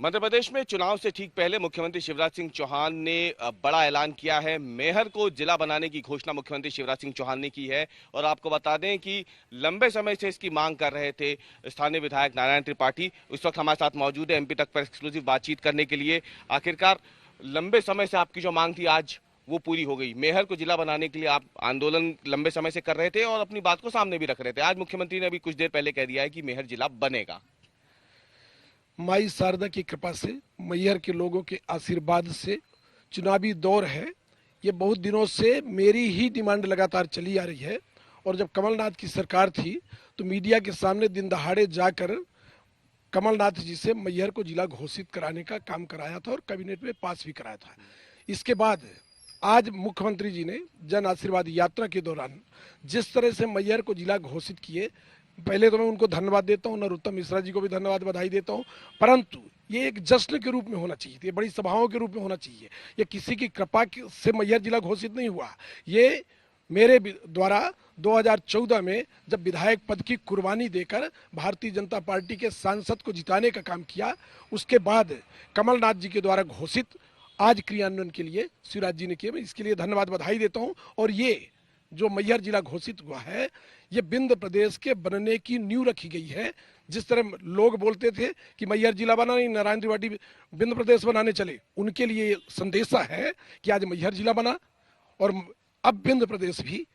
मध्य प्रदेश में चुनाव से ठीक पहले मुख्यमंत्री शिवराज सिंह चौहान ने बड़ा ऐलान किया है। मेहर को जिला बनाने की घोषणा मुख्यमंत्री शिवराज सिंह चौहान ने की है। और आपको बता दें कि लंबे समय से इसकी मांग कर रहे थे स्थानीय विधायक नारायण त्रिपाठी। उस वक्त हमारे साथ मौजूद है एमपी तक पर एक्सक्लूसिव बातचीत करने के लिए। आखिरकार लंबे समय से आपकी जो मांग थी आज वो पूरी हो गई। मेहर को जिला बनाने के लिए आप आंदोलन लंबे समय से कर रहे थे और अपनी बात को सामने भी रख रहे थे। आज मुख्यमंत्री ने अभी कुछ देर पहले कह दिया है कि मेहर जिला बनेगा। माई शारदा की कृपा से, मैहर के लोगों के आशीर्वाद से चुनावी दौर है। ये बहुत दिनों से मेरी ही डिमांड लगातार चली आ रही है। और जब कमलनाथ की सरकार थी तो मीडिया के सामने दिन दहाड़े जाकर कमलनाथ जी से मैहर को जिला घोषित कराने का काम कराया था और कैबिनेट में पास भी कराया था। इसके बाद आज मुख्यमंत्री जी ने जन आशीर्वाद यात्रा के दौरान जिस तरह से मैहर को जिला घोषित किए, पहले तो मैं उनको धन्यवाद देता हूं, नरोत्तम मिश्रा जी को भी धन्यवाद बधाई देता हूं। परंतु ये एक जश्न के रूप में होना चाहिए, ये बड़ी सभाओं के रूप में होना चाहिए। ये किसी की कृपा से मैहर जिला घोषित नहीं हुआ। ये मेरे द्वारा 2014 में जब विधायक पद की कुर्बानी देकर भारतीय जनता पार्टी के सांसद को जिताने का काम किया, उसके बाद कमलनाथ जी के द्वारा घोषित आज क्रियान्वयन के लिए शिवराज जी ने किया। मैं इसके लिए धन्यवाद बधाई देता हूँ। और ये जो मैहर जिला घोषित हुआ है, ये विंध्य प्रदेश के बनने की नींव रखी गई है। जिस तरह लोग बोलते थे कि मैहर जिला बना नहीं, नारायण त्रिपाठी विंध्य प्रदेश बनाने चले, उनके लिए संदेशा है कि आज मैहर जिला बना और अब विंध्य प्रदेश भी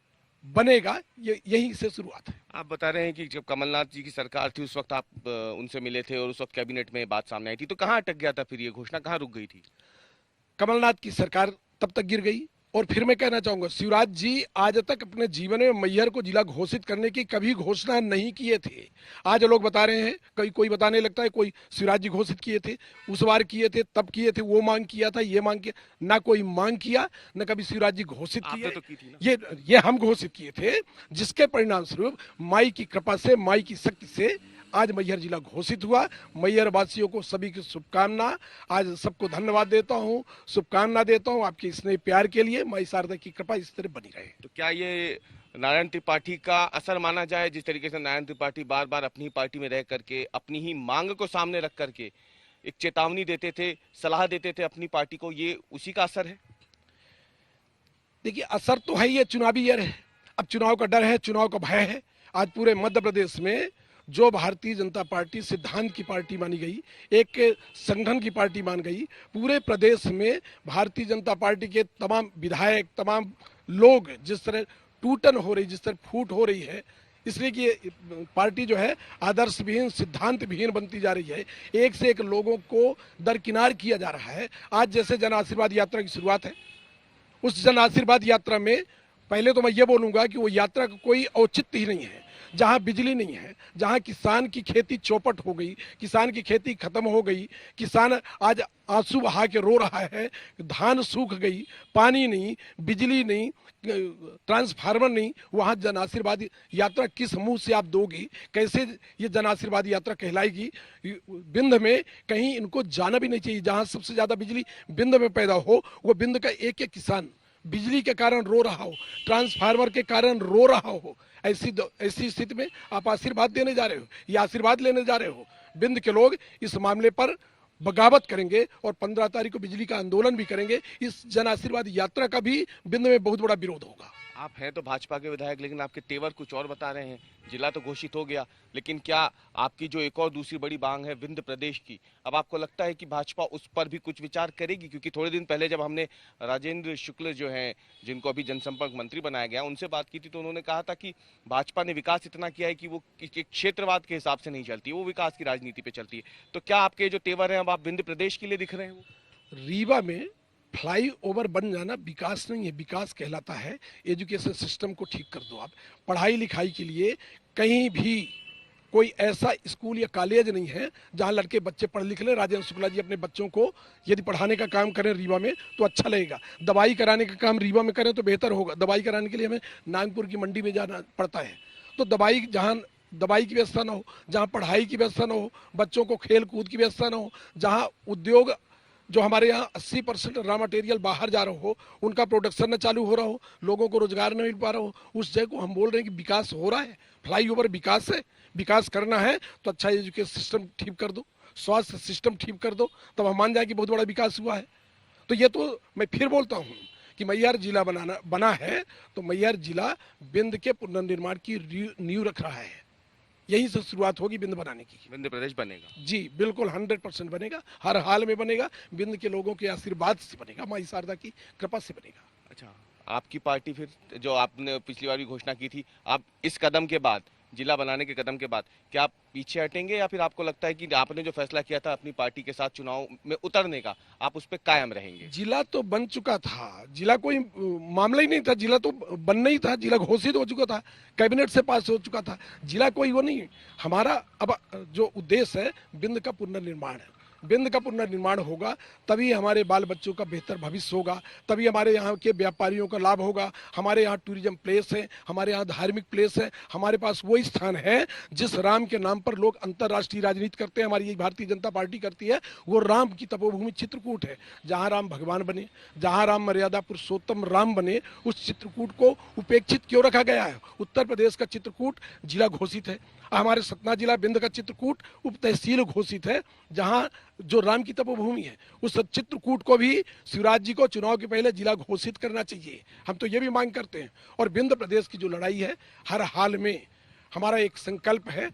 बनेगा। ये यहीं से शुरुआत है। आप बता रहे हैं कि जब कमलनाथ जी की सरकार थी उस वक्त आप उनसे मिले थे और उस वक्त कैबिनेट में बात सामने आई थी, तो कहाँ अटक गया था फिर ये घोषणा, कहाँ रुक गई थी? कमलनाथ की सरकार तब तक गिर गई। और फिर मैं कहना चाहूंगा, शिवराज जी आज तक अपने जीवन में मैहर को जिला घोषित करने की कभी घोषणा नहीं किए थे। आज लोग बता रहे हैं, कोई बताने लगता है कोई शिवराज जी घोषित किए थे, उस बार किए थे, तब किए थे, वो मांग किया था, ये मांग किया। ना कोई मांग किया, न कभी शिवराज जी घोषित किए। तो की थी ना? ये हम घोषित किए थे, जिसके परिणाम स्वरूप माई की कृपा से, माई की शक्ति से आज मैहर जिला घोषित हुआ। मैहर वासियों को सभी की शुभकामना। आज सबको धन्यवाद देता हूं, शुभकामना देता हूं आपके स्नेह प्यार के लिए। माई शारदा की कृपा इस तरह बनी रहे। तो क्या ये नारायण त्रिपाठी का असर माना जाए, जिस तरीके से नारायण त्रिपाठी बार बार अपनी पार्टी में रह करके अपनी ही मांग को सामने रख करके एक चेतावनी देते थे, सलाह देते थे अपनी पार्टी को, ये उसी का असर है? देखिए, असर तो है, ये चुनावी ईयर है। अब चुनाव का डर है, चुनाव का भय है। आज पूरे मध्य प्रदेश में जो भारतीय जनता पार्टी सिद्धांत की पार्टी मानी गई, एक संगठन की पार्टी मान गई, पूरे प्रदेश में भारतीय जनता पार्टी के तमाम विधायक, तमाम लोग जिस तरह टूटन हो रही, जिस तरह फूट हो रही है, इसलिए कि ये पार्टी जो है आदर्श विहीन, सिद्धांत विहीन बनती जा रही है। एक से एक लोगों को दरकिनार किया जा रहा है। आज जैसे जन आशीर्वाद यात्रा की शुरुआत है, उस जन आशीर्वाद यात्रा में पहले तो मैं ये बोलूंगा कि वो यात्रा का कोई औचित्य ही नहीं है। जहां बिजली नहीं है, जहां किसान की खेती चौपट हो गई, किसान की खेती खत्म हो गई, किसान आज आंसू बहा के रो रहा है, धान सूख गई, पानी नहीं, बिजली नहीं, ट्रांसफार्मर नहीं, वहां जन आशीर्वाद यात्रा किस मुंह से आप दोगी? कैसे ये जन आशीर्वाद यात्रा कहलाएगी? विंध्य में कहीं इनको जाना भी नहीं चाहिए। जहां सबसे ज्यादा बिजली विंध्य में पैदा हो, वो विंध्य का एक एक किसान बिजली के कारण रो रहा हो, ट्रांसफार्मर के कारण रो रहा हो। ऐसी स्थिति में आप आशीर्वाद देने जा रहे हो या आशीर्वाद लेने जा रहे हो? विंध्य के लोग इस मामले पर बगावत करेंगे और 15 तारीख को बिजली का आंदोलन भी करेंगे। इस जन आशीर्वाद यात्रा का भी विंध्य में बहुत बड़ा विरोध होगा। आप हैं तो भाजपा के विधायक, लेकिन आपके तेवर कुछ और बता रहे हैं। जिला तो घोषित हो गया, लेकिन क्या आपकी जो एक और दूसरी बड़ी मांग है विंध्य प्रदेश की, अब आपको लगता है कि भाजपा उस पर भी कुछ विचार करेगी? क्योंकि थोड़े दिन पहले जब हमने राजेंद्र शुक्ल जो हैं, जिनको अभी जनसंपर्क मंत्री बनाया गया, उनसे बात की थी, तो उन्होंने कहा था कि भाजपा ने विकास इतना किया है कि वो क्षेत्रवाद के हिसाब से नहीं चलती, वो विकास की राजनीति पे चलती है। तो क्या आपके जो तेवर है अब आप विंध्य प्रदेश के लिए दिख रहे हैं? वो रीवा में फ्लाईओवर बन जाना विकास नहीं है। विकास कहलाता है एजुकेशन सिस्टम को ठीक कर दो। आप पढ़ाई लिखाई के लिए कहीं भी कोई ऐसा स्कूल या कॉलेज नहीं है जहां लड़के बच्चे पढ़ लिख लें। राजेंद्र शुक्ला जी अपने बच्चों को यदि पढ़ाने का काम करें रीवा में तो अच्छा लगेगा। दवाई कराने का काम रीवा में करें तो बेहतर होगा। दवाई कराने के लिए हमें नागपुर की मंडी में जाना पड़ता है। तो दवाई की व्यवस्था ना हो, जहाँ पढ़ाई की व्यवस्था ना हो, बच्चों को खेल कूद की व्यवस्था ना हो, जहाँ उद्योग जो हमारे यहाँ 80% रॉ मटेरियल बाहर जा रहा हो, उनका प्रोडक्शन न चालू हो रहा हो, लोगों को रोजगार न मिल पा रहा हो, उस जगह को हम बोल रहे हैं कि विकास हो रहा है। फ्लाईओवर विकास है। विकास करना है तो अच्छा एजुकेशन सिस्टम ठीक कर दो, स्वास्थ्य सिस्टम ठीक कर दो, तब हम मान जाए कि बहुत बड़ा विकास हुआ है। तो ये तो मैं फिर बोलता हूँ कि मैहर जिला बना है तो मैहर जिला बिंद के पुनर्निर्माण की नींव रख रहा है। यहीं से शुरुआत होगी बिंद बनाने की। विंध्य प्रदेश बनेगा। जी बिल्कुल 100% बनेगा, हर हाल में बनेगा, बिंद के लोगों के आशीर्वाद से बनेगा, माई शारदा की कृपा से बनेगा। अच्छा, आपकी पार्टी फिर, जो आपने पिछली बार भी घोषणा की थी, आप इस कदम के बाद, जिला बनाने के कदम के बाद, क्या आप पीछे हटेंगे या फिर आपको लगता है कि आपने जो फैसला किया था अपनी पार्टी के साथ चुनाव में उतरने का, आप उस पर कायम रहेंगे? जिला तो बन चुका था, जिला कोई मामला ही नहीं था, जिला तो बनना ही था, जिला घोषित हो चुका था, कैबिनेट से पास हो चुका था, जिला कोई वो नहीं। हमारा अब जो उद्देश्य है बिंद का पुनर्निर्माण है। बिंद का पुनर्निर्माण होगा तभी हमारे बाल बच्चों का बेहतर भविष्य होगा, तभी हमारे यहाँ के व्यापारियों का लाभ होगा। हमारे यहाँ टूरिज्म प्लेस है, हमारे यहाँ धार्मिक प्लेस है, हमारे पास वो स्थान है जिस राम के नाम पर लोग अंतर्राष्ट्रीय राजनीति करते हैं, हमारी भारतीय जनता पार्टी करती है। वो राम की तपोभूमि चित्रकूट है, जहाँ राम भगवान बने, जहाँ राम मर्यादा पुरुषोत्तम राम बने, उस चित्रकूट को उपेक्षित क्यों रखा गया है? उत्तर प्रदेश का चित्रकूट जिला घोषित है, हमारे सतना जिला बिंद का चित्रकूट उप तहसील घोषित है, जहां जो राम की तपोभूमि है, उस चित्रकूट को भी शिवराज जी को चुनाव के पहले जिला घोषित करना चाहिए। हम तो ये भी मांग करते हैं। और बिंद प्रदेश की जो लड़ाई है, हर हाल में हमारा एक संकल्प है,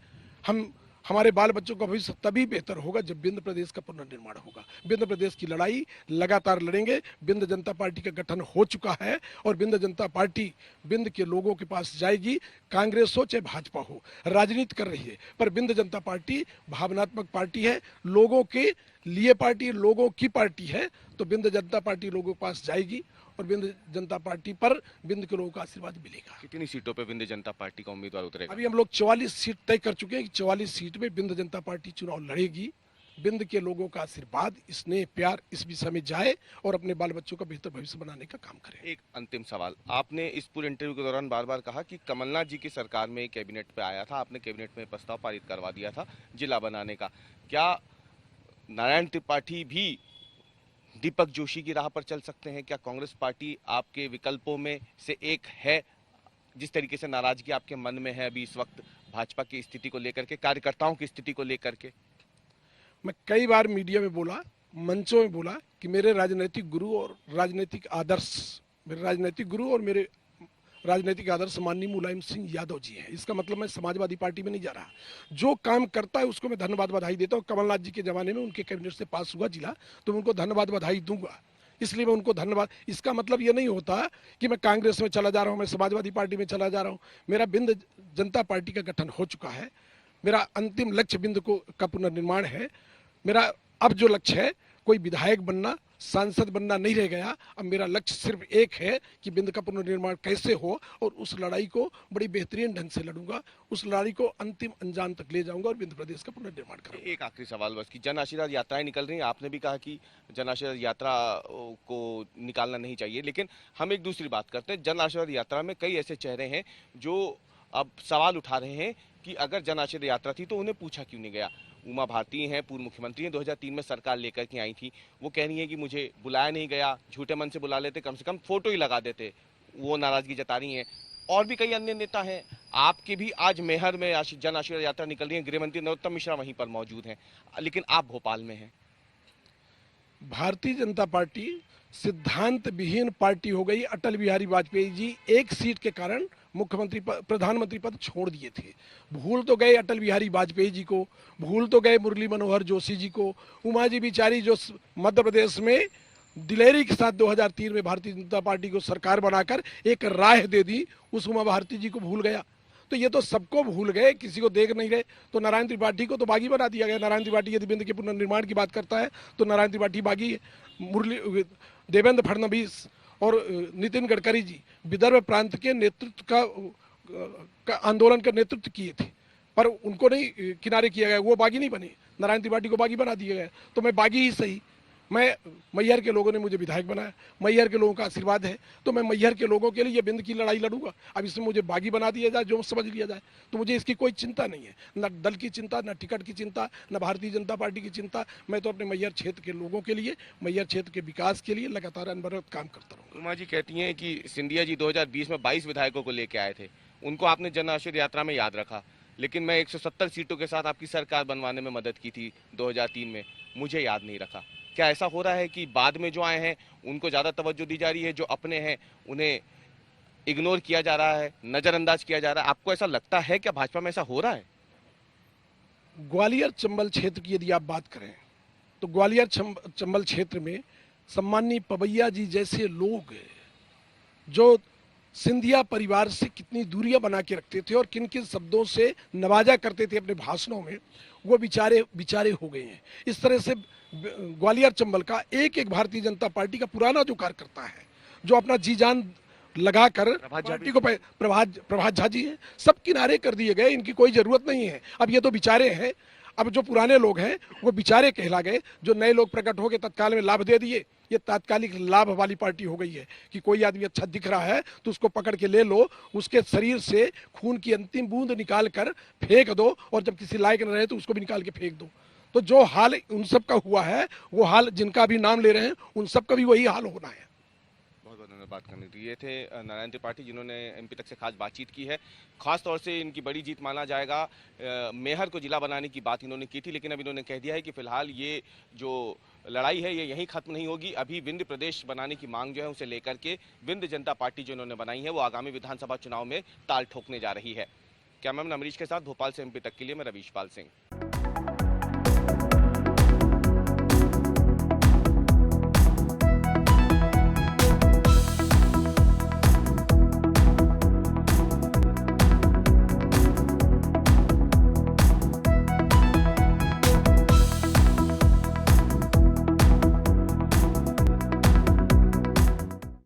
हमारे बाल बच्चों का भविष्य तभी बेहतर होगा जब बिंद प्रदेश का पुनर्निर्माण होगा। बिंद प्रदेश की लड़ाई लगातार लड़ेंगे। बिंद जनता पार्टी का गठन हो चुका है और बिंद जनता पार्टी बिंद के लोगों के पास जाएगी। कांग्रेस हो चाहे भाजपा हो, राजनीति कर रही है, पर बिंद जनता पार्टी भावनात्मक पार्टी है, लोगों के लिए पार्टी, लोगों की पार्टी है। तो बिंद जनता पार्टी लोगों के पास जाएगी और बिंद जनता पार्टी पर बिंद के लोगों का आशीर्वाद मिलेगा। कितनी सीटों पे विंध्य जनता पार्टी का उम्मीदवार उतरेगा? अभी हम लोग 44 सीट तय कर चुके हैं कि 44 सीट में बिंद जनता पार्टी चुनाव लड़ेगी। बिंद के लोगों का आशीर्वाद, स्नेह, प्यार इस विषय में जाए और अपने बाल बच्चों का बेहतर भविष्य बनाने का काम करें। एक अंतिम सवाल, आपने इस पूरे इंटरव्यू के दौरान बार बार कहा कि कमलनाथ जी की सरकार में कैबिनेट पे आया था, आपने कैबिनेट में प्रस्ताव पारित करवा दिया था जिला बनाने का। क्या नारायण त्रिपाठी भी दीपक जोशी की राह पर चल सकते हैं? क्या कांग्रेस पार्टी आपके विकल्पों में से एक है? जिस तरीके से नाराजगी आपके मन में है अभी इस वक्त भाजपा की स्थिति को लेकर के, कार्यकर्ताओं की स्थिति को लेकर के? मैं कई बार मीडिया में बोला, मंचों में बोला कि मेरे राजनीतिक गुरु और राजनीतिक आदर्श माननीय मुलायम सिंह यादव जी हैं। इसका मतलब मैं समाजवादी पार्टी में नहीं जा रहा। जो काम करता है उसको मैं धन्यवाद बधाई देता हूँ। कमलनाथ जी के जमाने में उनके कैबिनेट से पास हुआ जिला, तो मैं उनको धन्यवाद बधाई दूंगा, इसलिए मैं उनको धन्यवाद। इसका मतलब ये नहीं होता कि मैं कांग्रेस में चला जा रहा हूँ, मैं समाजवादी पार्टी में चला जा रहा हूँ। मेरा बिंद जनता पार्टी का गठन हो चुका है। मेरा अंतिम लक्ष्य बिंद का पुनर्निर्माण है। मेरा अब जो लक्ष्य है, कोई विधायक बनना, सांसद बनना नहीं रह गया। अब मेरा लक्ष्य सिर्फ एक है कि बिंद का पुनर्निर्माण कैसे हो, और उस लड़ाई को बड़ी बेहतरीन ढंग से लड़ूंगा, उस लड़ाई को अंतिम अंजाम तक ले जाऊंगा और बिंद प्रदेश का पुनर्निर्माण करूंगा। एक आखिरी सवाल बस, कि जन आशीर्वाद यात्राएं निकल रही हैं, आपने भी कहा कि जन आशीर्वाद यात्रा को निकालना नहीं चाहिए, लेकिन हम एक दूसरी बात करते हैं। जन आशीर्वाद यात्रा में कई ऐसे चेहरे हैं जो अब सवाल उठा रहे हैं कि अगर जन आशीर्वाद यात्रा थी तो उन्हें पूछा क्यों नहीं गया। उमा भारती हैं, पूर्व मुख्यमंत्री हैं, 2003 में सरकार लेकर के आई थी। वो कह रही हैं कि मुझे बुलाया नहीं गया, झूठे मन से बुला लेते, कम से कम फोटो ही लगा देते। वो नाराजगी जता रही हैं। और भी कई अन्य नेता हैं। आपकी भी आज मैहर में जन आशीर्वाद यात्रा निकल रही है, गृहमंत्री नरोत्तम मिश्रा वहीं पर मौजूद हैं, लेकिन आप भोपाल में हैं। भारतीय जनता पार्टी सिद्धांत विहीन पार्टी हो गई। अटल बिहारी वाजपेयी जी एक सीट के कारण प्रधानमंत्री पद छोड़ दिए थे। भूल तो गए अटल बिहारी वाजपेयी जी को, भूल तो गए मुरली मनोहर जोशी जी को। उमा जी बेचारी जो मध्य प्रदेश में दिलेरी के साथ 2003 में भारतीय जनता पार्टी को सरकार बनाकर एक राह दे दी, उस उमा भारती जी को भूल गया। तो ये तो सबको भूल गए, किसी को देख नहीं रहे। तो नारायण त्रिपाठी को तो बागी बना दिया गया। नारायण त्रिपाठी यदि बिंद के पुनर्निर्माण की बात करता है तो नारायण त्रिपाठी बागी है। देवेंद्र फडणवीस और नितिन गडकरी जी विदर्भ प्रांत के नेतृत्व का आंदोलन का नेतृत्व किए थे, पर उनको नहीं किनारे किया गया, वो बागी नहीं बने। नारायण त्रिपाठी को बागी बना दिया गया। तो मैं बागी ही सही, मैं मैहर के लोगों ने मुझे विधायक बनाया, मैहर के लोगों का आशीर्वाद है, तो मैं मैहर के लोगों के लिए ये बिंद की लड़ाई लड़ूंगा। अब इसमें मुझे बागी बना दिया जाए, जो समझ लिया जाए, तो मुझे इसकी कोई चिंता नहीं है। न दल की चिंता, न टिकट की चिंता, न भारतीय जनता पार्टी की चिंता। मैं तो अपने मैहर क्षेत्र के लोगों के लिए, मैहर क्षेत्र के विकास के लिए लगातार अनवरत काम करता रहूँगा। उमा जी कहती हैं कि सिंधिया जी 2020 में 22 विधायकों को लेके आए थे, उनको आपने जन आशीर्वाद यात्रा में याद रखा, लेकिन मैं 170 सीटों के साथ आपकी सरकार बनवाने में मदद की थी 2003 में, मुझे याद नहीं रखा। क्या ऐसा हो रहा है कि बाद में जो आए हैं उनको ज्यादा तवज्जो दी जा रही है, जो अपने हैं उन्हें इग्नोर किया जा रहा है, नजरअंदाज किया जा रहा है? आपको ऐसा लगता है क्या भाजपा में ऐसा हो रहा है? ग्वालियर चंबल क्षेत्र की यदि आप बात करें तो ग्वालियर चंबल क्षेत्र में सम्माननीय पवैया जी जैसे लोग जो सिंधिया परिवार से कितनी दूरियां बना के रखते थे और किन किन शब्दों से नवाजा करते थे अपने भाषणों में, वो बिचारे हो गए हैं। इस तरह से ग्वालियर चंबल का एक एक भारतीय जनता पार्टी का पुराना जो कार्यकर्ता है, जो अपना जी जान लगाकर पार्टी को प्रभात झा जी हैं, सब किनारे कर दिए गए, इनकी कोई जरूरत नहीं है। अब ये तो बिचारे हैं, अब जो पुराने लोग हैं वो बिचारे कहला गए, जो नए लोग प्रकट हो गए तत्काल में लाभ दे दिए। ये तात्कालिक लाभ वाली पार्टी हो गई है कि कोई आदमी अच्छा दिख रहा है तो उसको पकड़ के ले लो, उसके शरीर से खून की अंतिम बूंद निकाल कर फेंक दो, और जब किसी लायक न रहे तो उसको भी निकाल के फेंक दो। तो जो हाल उन सब का हुआ है, वो हाल जिनका भी नाम ले रहे हैं उन सब का भी वही हाल होना है। बहुत बहुत धन्यवाद बात करने के लिए। ये थे नारायण त्रिपाठी, जिन्होंने एमपी तक से खास बातचीत की है। खास तौर से इनकी बड़ी जीत माना जाएगा। मेहर को जिला बनाने की बात इन्होंने की थी, लेकिन अब इन्होंने कह दिया है कि फिलहाल ये जो लड़ाई है ये यहीं खत्म नहीं होगी। अभी विंध्य प्रदेश बनाने की मांग जो है उसे लेकर के विंध्य जनता पार्टी जो इन्होंने बनाई है वो आगामी विधानसभा चुनाव में ताल ठोकने जा रही है। कैमरामैन अमरीश के साथ भोपाल से एमपी तक के लिए मैं रवीश पाल सिंह।